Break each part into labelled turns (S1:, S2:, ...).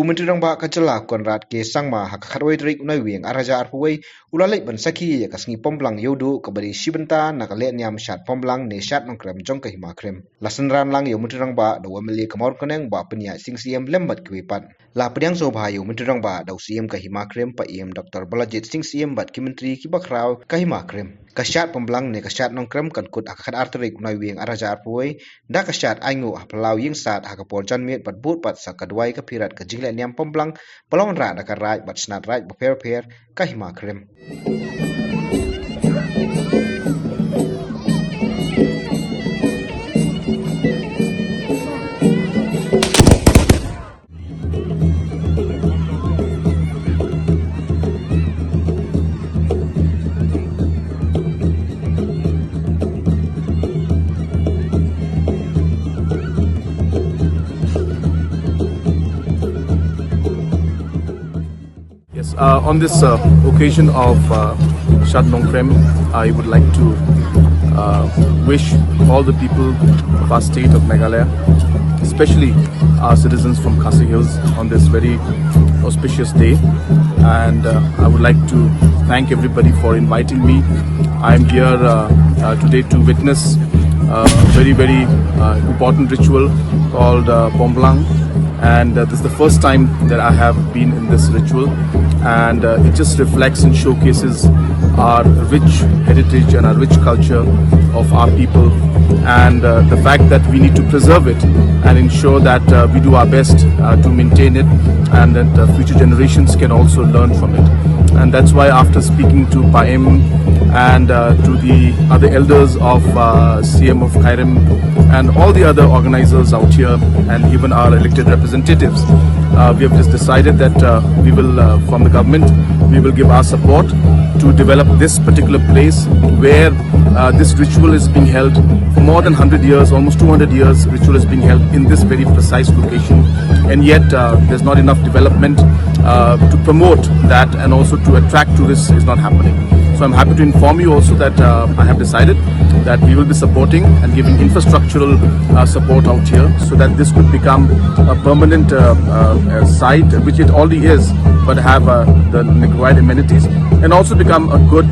S1: Menteri Rang Ba Kacela Konrad ke Sangma Hakharwai Trik Unai Wing Araja Arpuai Ulalai Ban Saki ya kasngi Pomblang Yodu Kabari Shibenta Nakale Nyam Shat Pomblang Ne Shat Nongkrem Jong Kahima Krem Lasan Ran Lang Yo Menteri Rang Ba Dawa Meli Kamor Koneng Ba Penya Sing Siem Lembat Kwipat La Pediang Sobha Yo Menteri Rang Ba Daw Siem Kahima Krem Pa Iem Dr. Balajit Sing Siem Bat Ki Menteri Ki Bakrau Kahima Krem Kasyat Pomblang ne kasyat nongkrem kan kut akad arterik unai wing araja arpuai da kasyat aingu pelau ying sat hakapor jan miet bat but pat sakadwai kapirat ka jingle niam Pomblang pelong ra da karai bat snat right beper per kahima krem.
S2: On this occasion of Shat Nongkrem, I would like to wish all the people of our state of Meghalaya, especially our citizens from Khasi Hills, on this very auspicious day. And I would like to thank everybody for inviting me. I am here today to witness a very important ritual called Pomblang. And this is the first time that I have been in this ritual, and it just reflects and showcases our rich heritage and our rich culture of our people, and the fact that we need to preserve it and ensure that we do our best to maintain it, and that future generations can also learn from it. And that's why, after speaking to Paim and to the other elders of CM of Khairem and all the other organizers out here, and even our elected representatives, we have just decided that we will, from the government, we will give our support to develop this particular place where this ritual is being held for more than 100 years, almost 200 years. Ritual is being held in this very precise location, and yet there's not enough development to promote that, and also to attract tourists is not happening. So I'm happy to inform you also that I have decided that we will be supporting and giving infrastructural support out here, so that this could become a permanent site, which it already is, but have the required amenities, and also become a good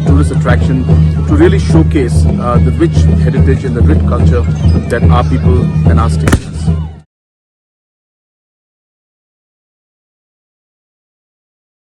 S2: tourist attraction to really showcase the rich heritage and the rich culture that our people and our state.